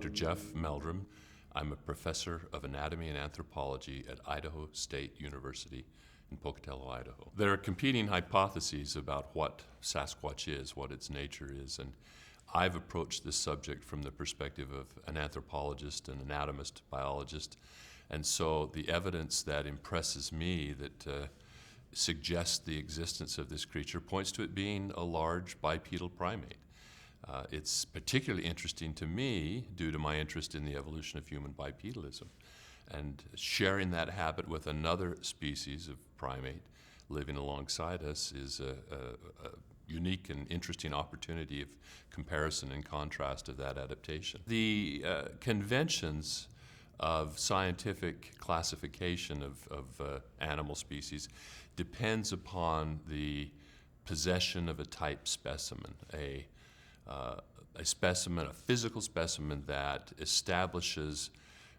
Dr. Jeff Meldrum. I'm a professor of anatomy and anthropology at Idaho State University in Pocatello, Idaho. There are competing hypotheses about what Sasquatch is, what its nature is, and I've approached this subject from the perspective of an anthropologist, an anatomist, biologist, and so the evidence that impresses me that suggests the existence of this creature points to it being a large bipedal primate. It's particularly interesting to me due to my interest in the evolution of human bipedalism. And sharing that habit with another species of primate living alongside us is a unique and interesting opportunity of comparison and contrast of that adaptation. The conventions of scientific classification of animal species depends upon the possession of a type specimen, a specimen, a physical specimen that establishes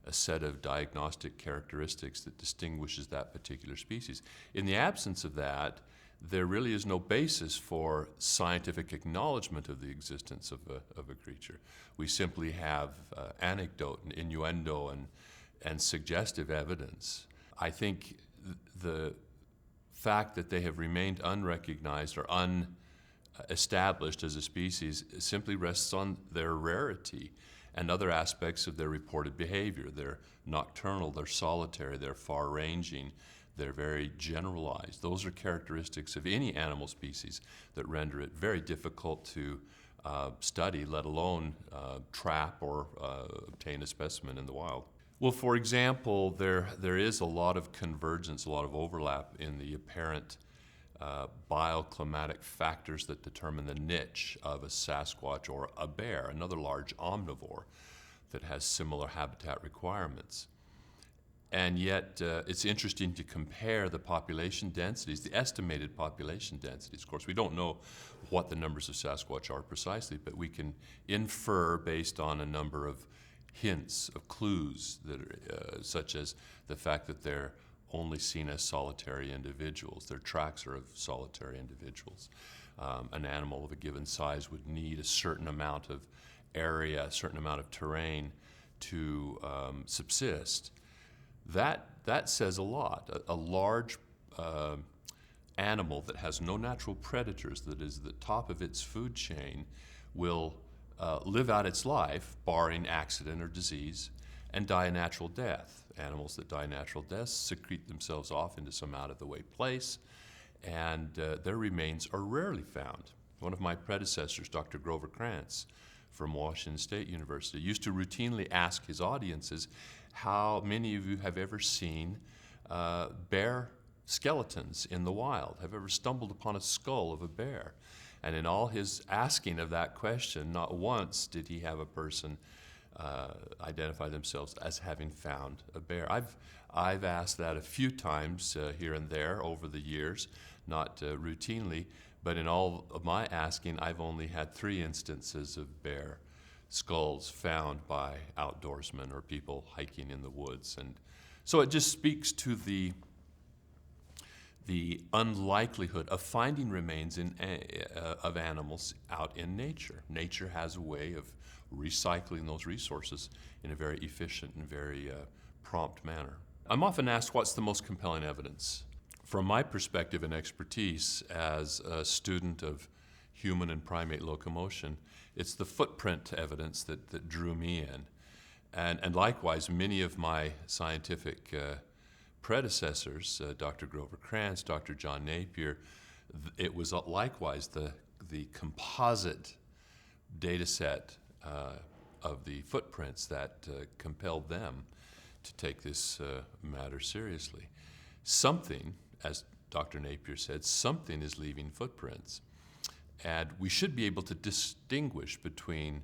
a set of diagnostic characteristics that distinguishes that particular species. In the absence of that, there really is no basis for scientific acknowledgement of the existence of a creature. We simply have anecdote and innuendo and suggestive evidence. I think the fact that they have remained unrecognized or established as a species simply rests on their rarity and other aspects of their reported behavior. They're nocturnal, they're solitary, they're far-ranging, they're very generalized. Those are characteristics of any animal species that render it very difficult to study, let alone trap or obtain a specimen in the wild. Well, for example, there is a lot of convergence, a lot of overlap in the apparent bioclimatic factors that determine the niche of a Sasquatch or a bear, another large omnivore that has similar habitat requirements. And yet it's interesting to compare the population densities, the estimated population densities. Of course, we don't know what the numbers of Sasquatch are precisely, but we can infer based on a number of hints, of clues, that are, such as the fact that they're only seen as solitary individuals. Their tracks are of solitary individuals. An animal of a given size would need a certain amount of area, a certain amount of terrain to subsist. That says a lot. A large animal that has no natural predators, that is the top of its food chain, will live out its life, barring accident or disease, and die a natural death. Animals that die natural deaths secrete themselves off into some out-of-the-way place, and their remains are rarely found. One of my predecessors, Dr. Grover Krantz from Washington State University, used to routinely ask his audiences, how many of you have ever seen bear skeletons in the wild? Have ever stumbled upon a skull of a bear? And in all his asking of that question, not once did he have a person identify themselves as having found a bear. I've asked that a few times here and there over the years, not routinely, but in all of my asking, I've only had 3 instances of bear skulls found by outdoorsmen or people hiking in the woods. And so it just speaks to the unlikelihood of finding remains of animals out in nature. Nature has a way of recycling those resources in a very efficient and very prompt manner. I'm often asked what's the most compelling evidence. From my perspective and expertise as a student of human and primate locomotion, it's the footprint evidence that drew me in. And likewise, many of my scientific predecessors, Dr. Grover Krantz, Dr. John Napier, it was likewise the composite data set of the footprints that compelled them to take this matter seriously. Something, as Dr. Napier said, something is leaving footprints. And we should be able to distinguish between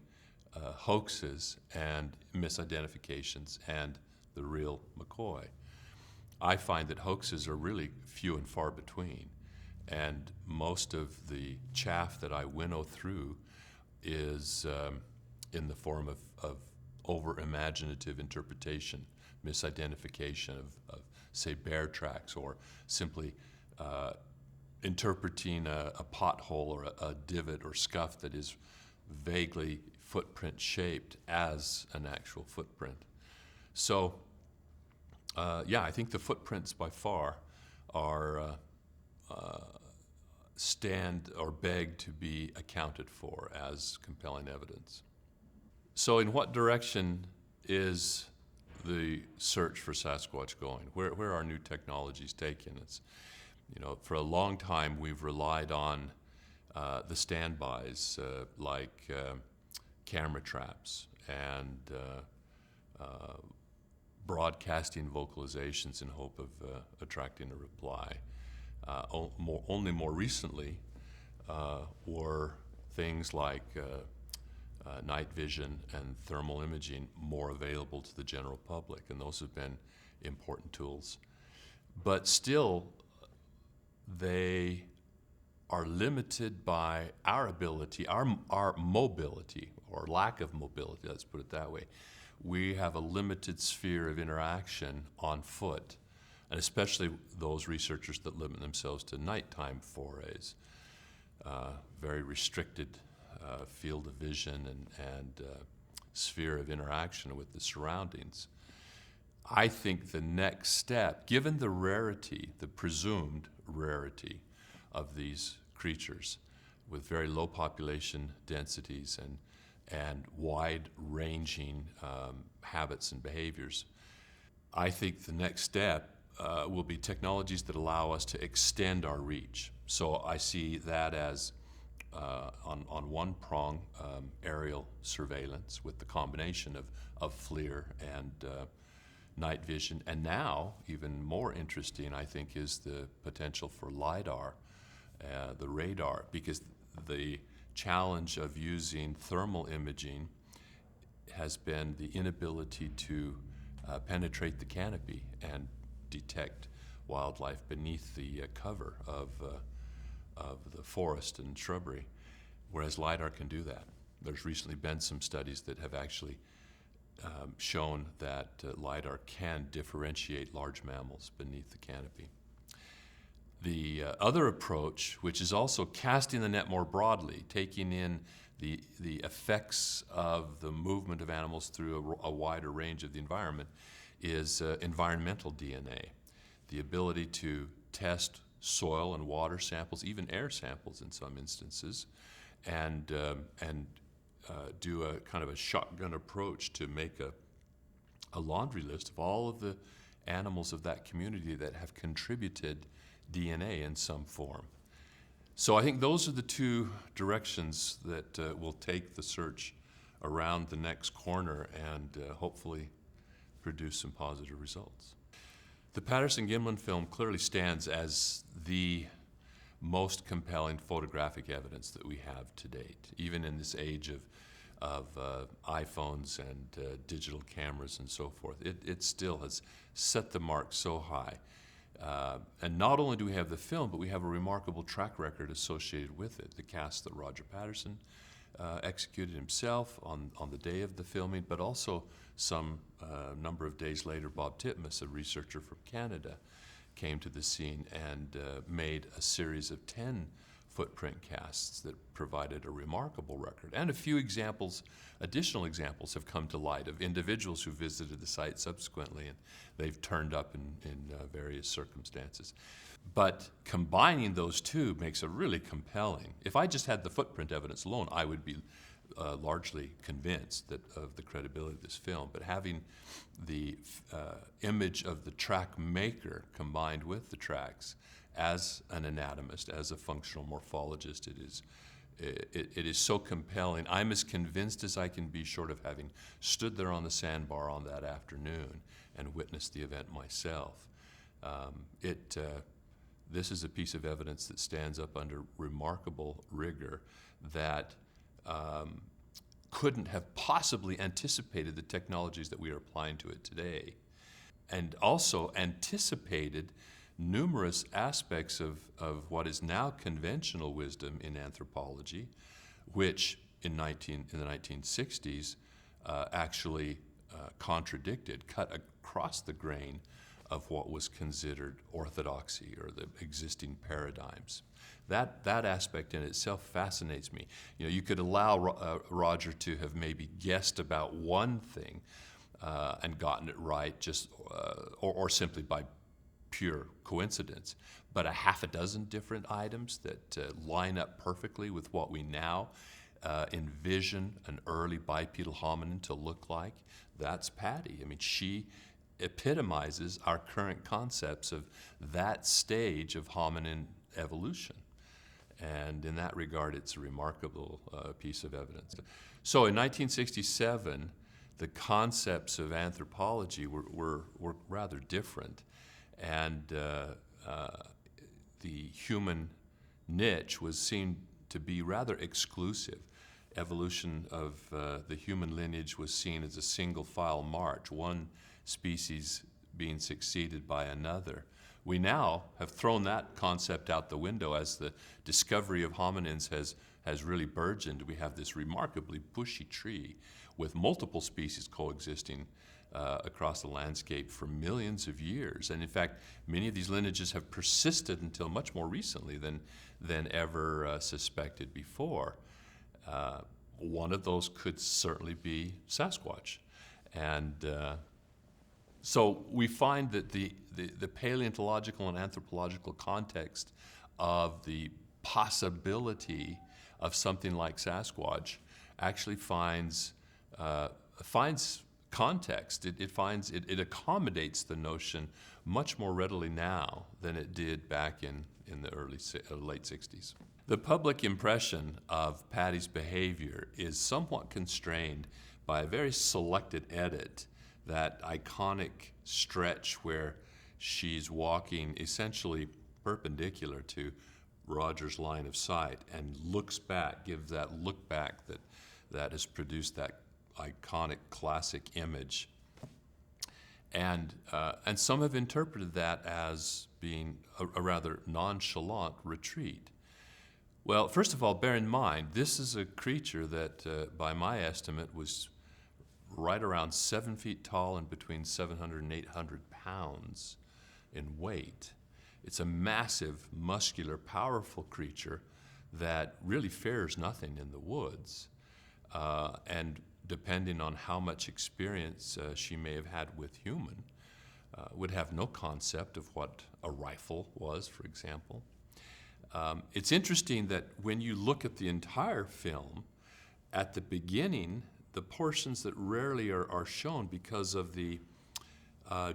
hoaxes and misidentifications and the real McCoy. I find that hoaxes are really few and far between, and most of the chaff that I winnow through is in the form of over-imaginative interpretation, misidentification of say, bear tracks, or simply interpreting a pothole or a divot or scuff that is vaguely footprint shaped as an actual footprint. So, I think the footprints by far are stand or beg to be accounted for as compelling evidence. So in what direction is the search for Sasquatch going? Where are new technologies taking us? For a long time we've relied on the standbys like camera traps and broadcasting vocalizations in hope of attracting a reply. Only more recently were things like night vision and thermal imaging more available to the general public, and those have been important tools. But still, they are limited by our ability, our mobility, or lack of mobility, let's put it that way. We have a limited sphere of interaction on foot, and especially those researchers that limit themselves to nighttime forays. Very restricted field of vision and sphere of interaction with the surroundings. I think the next step, given the rarity, the presumed rarity of these creatures with very low population densities and wide-ranging habits and behaviors, I think the next step will be technologies that allow us to extend our reach. So I see that as on one prong, aerial surveillance with the combination of FLIR and night vision. And now, even more interesting, I think, is the potential for LiDAR, the radar, because the challenge of using thermal imaging has been the inability to penetrate the canopy and detect wildlife beneath the cover of the forest and shrubbery, whereas LiDAR can do that. There's recently been some studies that have actually shown that LiDAR can differentiate large mammals beneath the canopy. The other approach, which is also casting the net more broadly, taking in the effects of the movement of animals through a wider range of the environment, is environmental DNA. The ability to test soil and water samples, even air samples in some instances, and do a kind of a shotgun approach to make a laundry list of all of the animals of that community that have contributed DNA in some form. So I think those are the two directions that will take the search around the next corner and hopefully produce some positive results. The Patterson-Gimlin film clearly stands as the most compelling photographic evidence that we have to date, even in this age of iPhones and digital cameras and so forth. It still has set the mark so high. And not only do we have the film, but we have a remarkable track record associated with it. The cast that Roger Patterson executed himself on the day of the filming, but also some number of days later, Bob Titmus, a researcher from Canada, came to the scene and made a series of 10 footprint casts that provided a remarkable record. And a few additional examples have come to light of individuals who visited the site subsequently, and they've turned up in various circumstances. But combining those two makes a really compelling. If I just had the footprint evidence alone, I would be largely convinced of the credibility of this film. But having the image of the track maker combined with the tracks, as an anatomist, as a functional morphologist, it is so compelling. I'm as convinced as I can be, short of having stood there on the sandbar on that afternoon and witnessed the event myself. This is a piece of evidence that stands up under remarkable rigor that couldn't have possibly anticipated the technologies that we are applying to it today, and also anticipated numerous aspects of what is now conventional wisdom in anthropology, which in the 1960s actually contradicted, cut across the grain of what was considered orthodoxy or the existing paradigms. That aspect in itself fascinates me. You know, you could allow Roger to have maybe guessed about one thing and gotten it right, just or simply by pure coincidence, but a half a dozen different items that line up perfectly with what we now envision an early bipedal hominin to look like. That's Patty. I mean, she epitomizes our current concepts of that stage of hominin evolution. And in that regard, it's a remarkable piece of evidence. So in 1967, the concepts of anthropology were rather different. And the human niche was seen to be rather exclusive. Evolution of the human lineage was seen as a single file march, one species being succeeded by another. We now have thrown that concept out the window as the discovery of hominins has really burgeoned. We have this remarkably bushy tree with multiple species coexisting across the landscape for millions of years. And in fact, many of these lineages have persisted until much more recently than ever suspected before. One of those could certainly be Sasquatch. And so we find that the paleontological and anthropological context of the possibility of something like Sasquatch actually finds context. It accommodates the notion much more readily now than it did back in the late 60s. The public impression of Patty's behavior is somewhat constrained by a very selected edit, that iconic stretch where she's walking essentially perpendicular to Roger's line of sight and looks back, gives that look back that has produced that iconic classic image. And some have interpreted that as being a rather nonchalant retreat. Well, first of all, bear in mind, this is a creature that, by my estimate, was right around 7 feet tall and between 700 and 800 pounds in weight. It's a massive, muscular, powerful creature that really fears nothing in the woods. And depending on how much experience she may have had with human, would have no concept of what a rifle was, for example. It's interesting that when you look at the entire film, at the beginning, the portions that rarely are shown because of the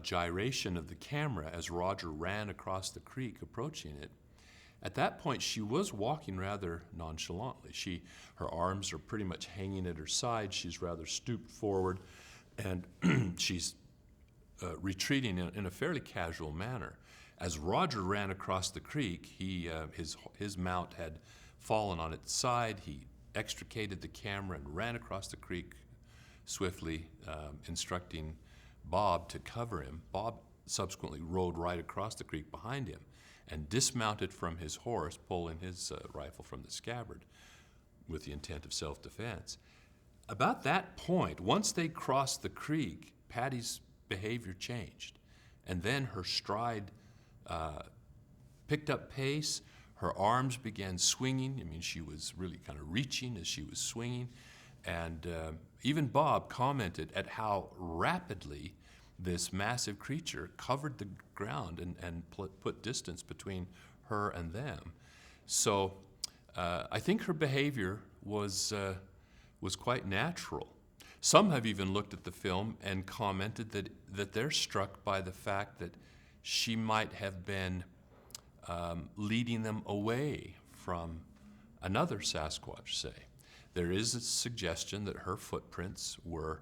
gyration of the camera as Roger ran across the creek approaching it, at that point she was walking rather nonchalantly. Her arms are pretty much hanging at her side. She's rather stooped forward, and she's retreating in a fairly casual manner. As Roger ran across the creek, his mount had fallen on its side. He extricated the camera and ran across the creek swiftly, instructing Bob to cover him. Bob subsequently rode right across the creek behind him and dismounted from his horse, pulling his rifle from the scabbard with the intent of self-defense. About that point, once they crossed the creek, Patty's behavior changed, and then her stride picked up pace. Her arms began swinging. I mean, she was really kind of reaching as she was swinging. And even Bob commented at how rapidly this massive creature covered the ground and put distance between her and them. So I think her behavior was quite natural. Some have even looked at the film and commented that they're struck by the fact that she might have been leading them away from another Sasquatch, say. There is a suggestion that her footprints were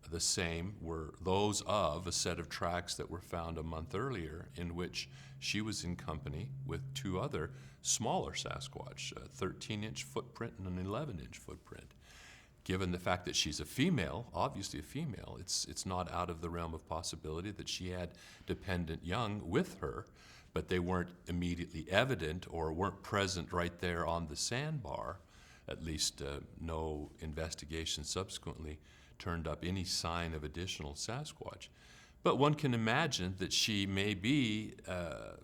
the same, were those of a set of tracks that were found a month earlier in which she was in company with two other smaller Sasquatch, a 13-inch footprint and an 11-inch footprint. Given the fact that she's a female, obviously a female, it's not out of the realm of possibility that she had dependent young with her, but they weren't immediately evident or weren't present right there on the sandbar. At least no investigation subsequently turned up any sign of additional Sasquatch. But one can imagine that she may be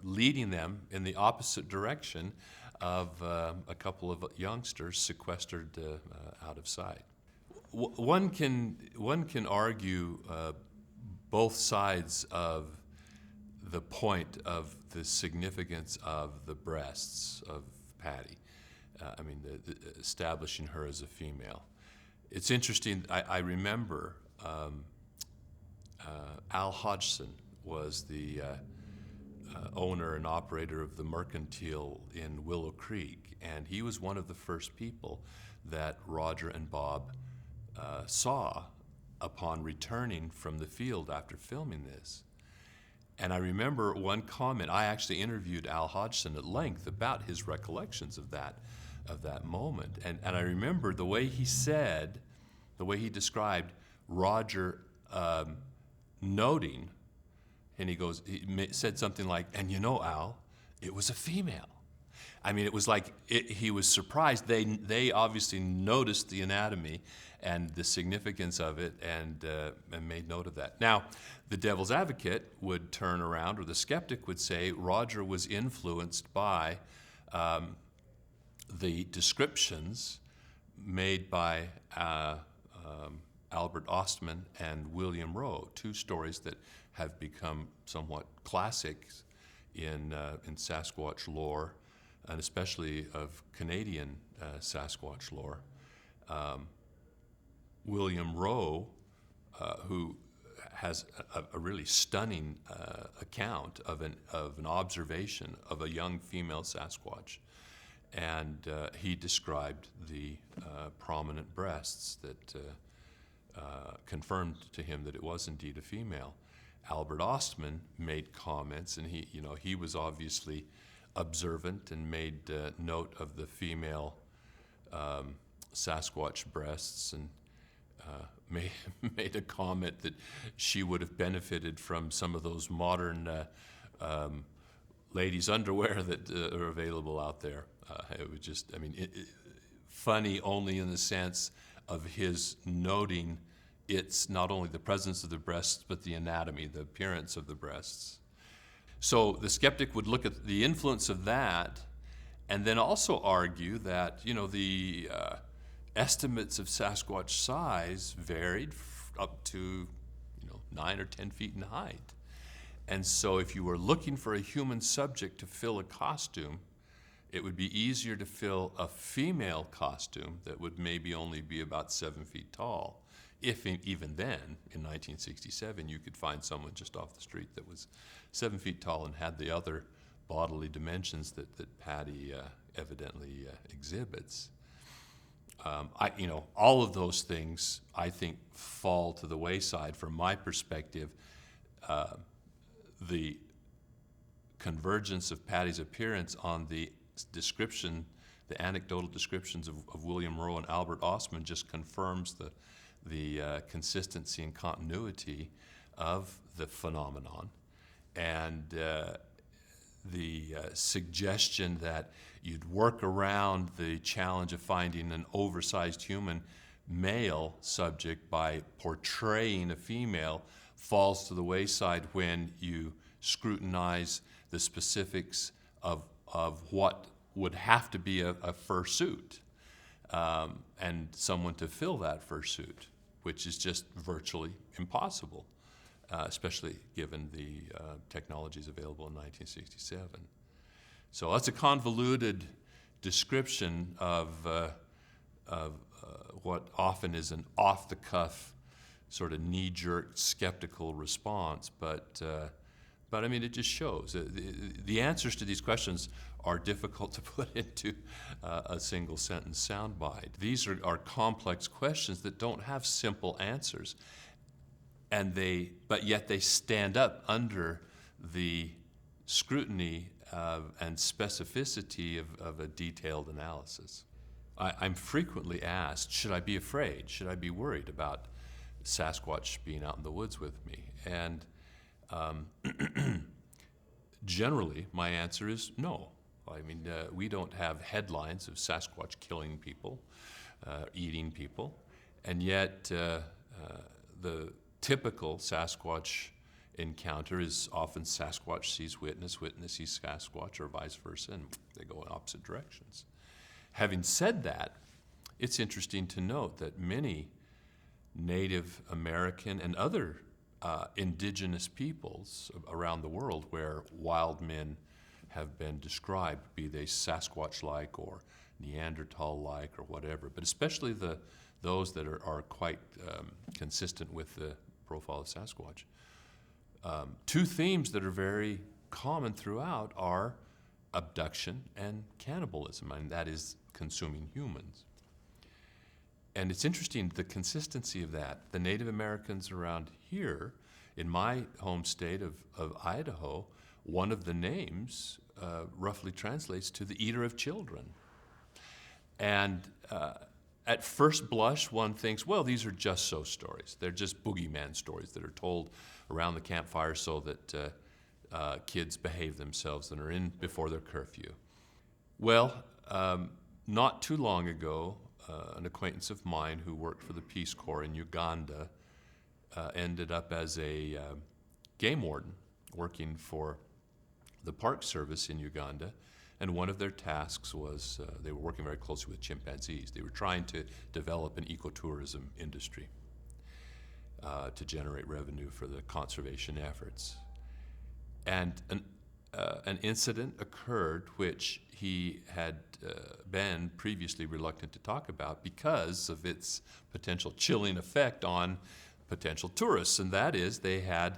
leading them in the opposite direction of a couple of youngsters sequestered out of sight. One can argue both sides of the point of the significance of the breasts of Patty. Establishing her as a female. It's interesting. I remember Al Hodgson was the owner and operator of the Mercantile in Willow Creek, and he was one of the first people that Roger and Bob saw upon returning from the field after filming this. And I remember one comment. I actually interviewed Al Hodgson at length about his recollections of that moment. And I remember the way he described Roger noting, and he said something like, "And you know, Al, it was a female." I mean, it was like he was surprised. They obviously noticed the anatomy and the significance of it, and made note of that. Now, the devil's advocate would turn around, or the skeptic would say, Roger was influenced by the descriptions made by Albert Ostman and William Rowe, two stories that have become somewhat classics in Sasquatch lore, and especially of Canadian Sasquatch lore. William Rowe, who has a really stunning account of an observation of a young female Sasquatch, and he described the prominent breasts that confirmed to him that it was indeed a female. Albert Ostman made comments, and he was obviously observant and made note of the female Sasquatch breasts, and made a comment that she would have benefited from some of those modern ladies' underwear that are available out there. It was just, funny only in the sense of his noting it's not only the presence of the breasts, but the anatomy, the appearance of the breasts. So the skeptic would look at the influence of that, and then also argue that, the estimates of Sasquatch size varied up to 9 or 10 feet in height. And so if you were looking for a human subject to fill a costume, it would be easier to fill a female costume that would maybe only be about 7 feet tall. If even then, in 1967, you could find someone just off the street that was 7 feet tall and had the other bodily dimensions that Patty evidently exhibits. All of those things, I think, fall to the wayside from my perspective. The convergence of Patty's appearance on the anecdotal descriptions of William Rowe and Albert Ostman just confirms the consistency and continuity of the phenomenon. And the suggestion that you'd work around the challenge of finding an oversized human male subject by portraying a female falls to the wayside when you scrutinize the specifics of what would have to be a fursuit and someone to fill that fursuit, which is just virtually impossible, especially given the technologies available in 1967. So that's a convoluted description of what often is an off-the-cuff, sort of knee-jerk, skeptical response, but it just shows. The answers to these questions are difficult to put into a single sentence soundbite. These are complex questions that don't have simple answers, but yet they stand up under the scrutiny and specificity of a detailed analysis. I'm frequently asked, should I be afraid? Should I be worried about Sasquatch being out in the woods with me? And generally, my answer is no. We don't have headlines of Sasquatch killing people, eating people, and yet the typical Sasquatch encounter is often Sasquatch sees witness, witness sees Sasquatch, or vice versa, and they go in opposite directions. Having said that, it's interesting to note that many Native American and other indigenous peoples around the world where wild men have been described, be they Sasquatch-like or Neanderthal-like or whatever, but especially those that are quite consistent with the profile of Sasquatch. Two themes that are very common throughout are abduction and cannibalism, and that is consuming humans. And it's interesting, the consistency of that. The Native Americans around here, in my home state of Idaho, one of the names roughly translates to the eater of children. And at first blush, one thinks, well, these are just so stories. They're just boogeyman stories that are told around the campfire so that kids behave themselves and are in before their curfew. Well, not too long ago, an acquaintance of mine who worked for the Peace Corps in Uganda ended up as a game warden working for the Park Service in Uganda, and one of their tasks was they were working very closely with chimpanzees. They were trying to develop an ecotourism industry to generate revenue for the conservation efforts. And an incident occurred which he had been previously reluctant to talk about because of its potential chilling effect on potential tourists, and that is they had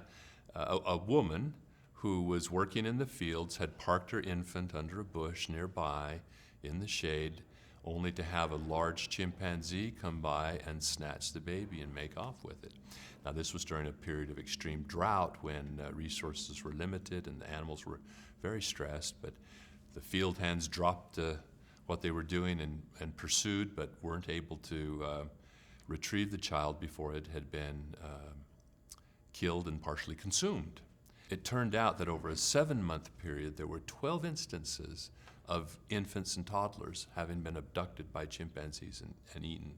a woman who was working in the fields, had parked her infant under a bush nearby in the shade, only to have a large chimpanzee come by and snatch the baby and make off with it. Now, this was during a period of extreme drought when resources were limited and the animals were very stressed, but the field hands dropped what they were doing and pursued, but weren't able to retrieve the child before it had been killed and partially consumed. It turned out that over a 7-month period, there were 12 instances of infants and toddlers having been abducted by chimpanzees and eaten.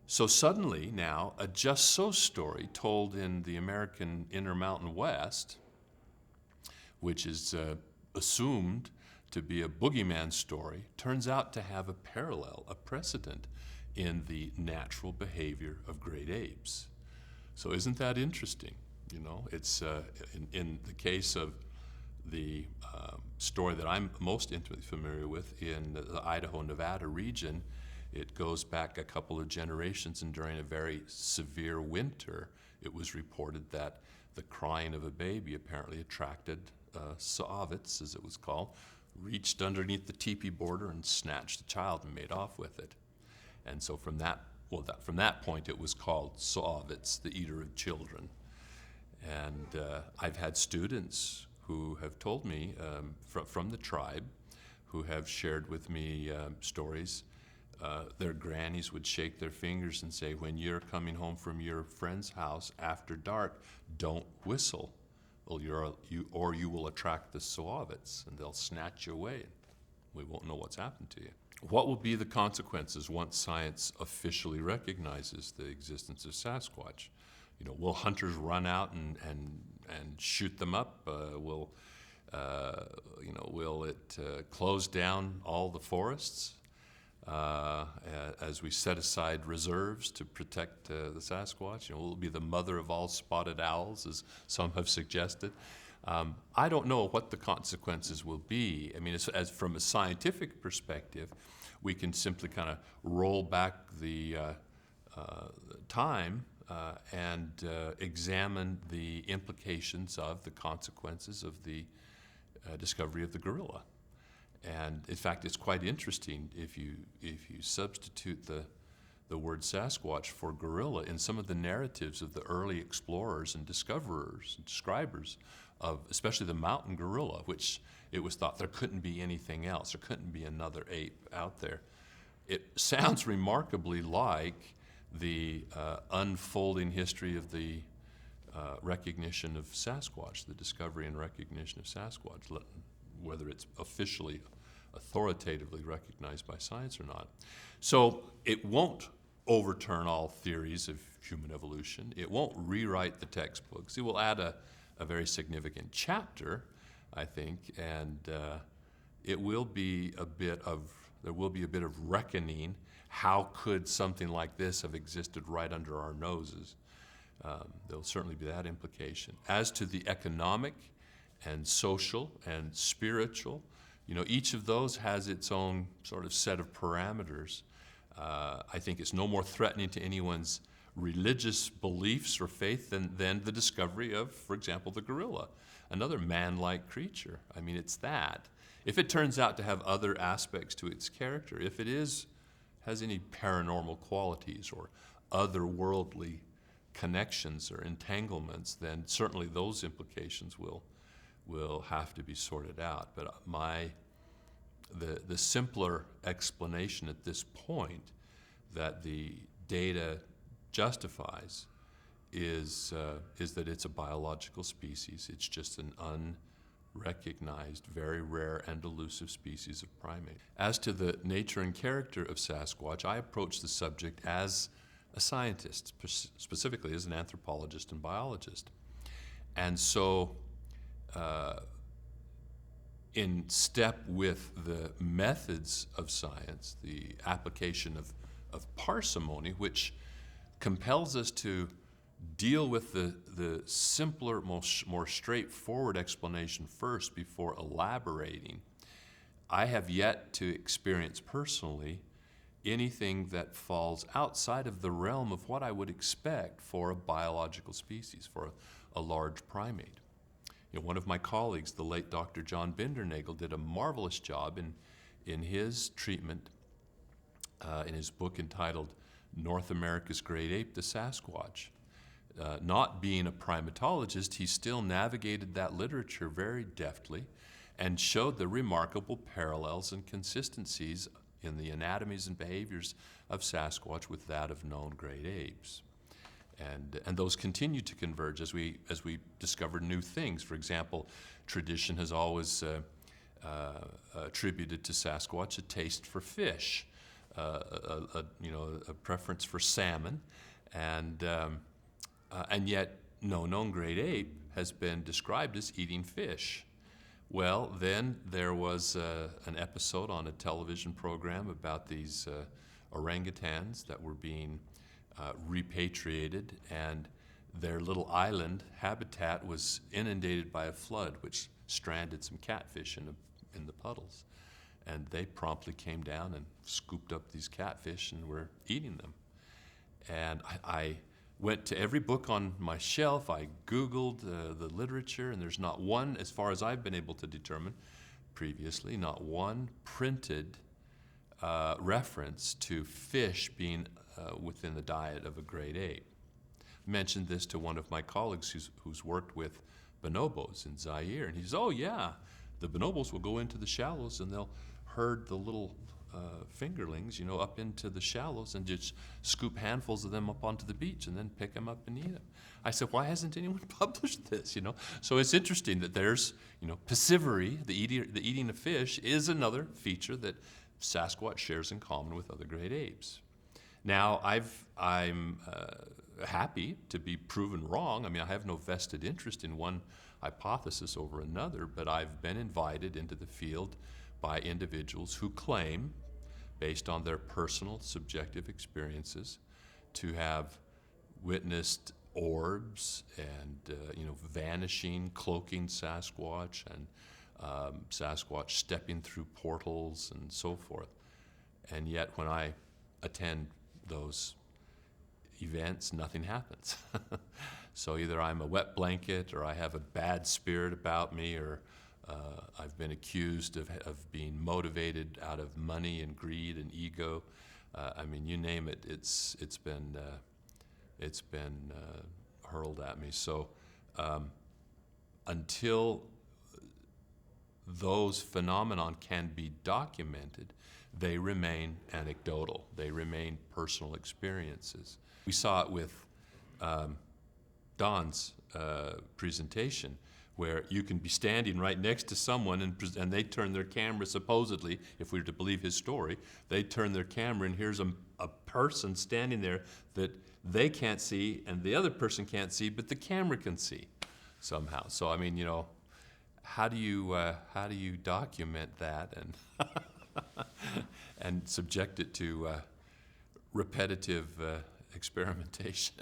So suddenly now, a just so story told in the American Intermountain West, which is assumed to be a boogeyman story, turns out to have a parallel, a precedent in the natural behavior of great apes. So isn't that interesting? You know, it's in the case of the story that I'm most intimately familiar with in the Idaho-Nevada region, it goes back a couple of generations, and during a very severe winter, it was reported that the crying of a baby apparently attracted Saavits, as it was called, reached underneath the teepee border and snatched the child and made off with it. And so from that point, it was called Saavits, the eater of children. And I've had students who have told me from the tribe who have shared with me stories. Their grannies would shake their fingers and say, when you're coming home from your friend's house after dark, don't whistle, or you will attract the Saavits, and they'll snatch you away. We won't know what's happened to you. What will be the consequences once science officially recognizes the existence of Sasquatch? You know, will hunters run out and shoot them up? Will it close down all the forests as we set aside reserves to protect the Sasquatch? You know, will it be the mother of all spotted owls, as some have suggested? I don't know what the consequences will be. I mean, as from a scientific perspective, we can simply kind of roll back the time and examine the implications of the consequences of the discovery of the gorilla. And in fact, it's quite interesting if you substitute the word Sasquatch for gorilla in some of the narratives of the early explorers and discoverers and describers of especially the mountain gorilla, which it was thought there couldn't be anything else, there couldn't be another ape out there. It sounds remarkably like the unfolding history of the recognition of Sasquatch, the discovery and recognition of Sasquatch, whether it's officially, authoritatively recognized by science or not. So it won't overturn all theories of human evolution. It won't rewrite the textbooks. It will add a very significant chapter, I think, and it will be there will be a bit of reckoning. How could something like this have existed right under our noses? There'll certainly be that implication. As to the economic and social and spiritual, each of those has its own sort of set of parameters. I think it's no more threatening to anyone's religious beliefs or faith than the discovery of, for example, the gorilla, another man-like creature. I mean, it's that. If it turns out to have other aspects to its character, if it has any paranormal qualities or otherworldly connections or entanglements, then certainly those implications will have to be sorted out. But the simpler explanation at this point that the data justifies is that it's a biological species. It's just an unrecognized, very rare and elusive species of primate. As to the nature and character of Sasquatch, I approach the subject as a scientist, specifically as an anthropologist and biologist. And so, in step with the methods of science, the application of parsimony, which compels us to deal with the simpler, more straightforward explanation first before elaborating. I have yet to experience personally anything that falls outside of the realm of what I would expect for a biological species, for a large primate. One of my colleagues, the late Dr. John Bindernagel, did a marvelous job in his treatment, in his book entitled North America's Great Ape, the Sasquatch. Not being a primatologist, he still navigated that literature very deftly and showed the remarkable parallels and consistencies in the anatomies and behaviors of Sasquatch with that of known great apes. And those continue to converge as we discover new things. For example, tradition has always attributed to Sasquatch a taste for fish, a preference for salmon, and yet no known great ape has been described as eating fish. Well, then there was an episode on a television program about these orangutans that were being repatriated, and their little island habitat was inundated by a flood, which stranded some catfish in the puddles. And they promptly came down and scooped up these catfish and were eating them. And I went to every book on my shelf. I Googled the literature, and there's not one, as far as I've been able to determine previously, not one printed reference to fish being within the diet of a great ape. I mentioned this to one of my colleagues who's worked with bonobos in Zaire, and he says, "Oh yeah, the bonobos will go into the shallows and they'll herd the little fingerlings, up into the shallows and just scoop handfuls of them up onto the beach and then pick them up and eat them." I said, "Why hasn't anyone published this?" So it's interesting that there's, piscivory, the eating of fish, is another feature that Sasquatch shares in common with other great apes. Now, I'm happy to be proven wrong. I mean, I have no vested interest in one hypothesis over another, but I've been invited into the field by individuals who claim, based on their personal subjective experiences, to have witnessed orbs and vanishing, cloaking Sasquatch, and Sasquatch stepping through portals and so forth. And yet when I attend those events, nothing happens. So either I'm a wet blanket, or I have a bad spirit about me, or I've been accused of being motivated out of money and greed and ego. I mean, you name it. It's been hurled at me. So until those phenomenon can be documented, they remain anecdotal. They remain personal experiences. We saw it with Don's presentation, where you can be standing right next to someone and they turn their camera, supposedly, if we were to believe his story, they turn their camera and here's a a person standing there that they can't see and the other person can't see, but the camera can see somehow. So I mean, how do you document that and and subject it to repetitive experimentation?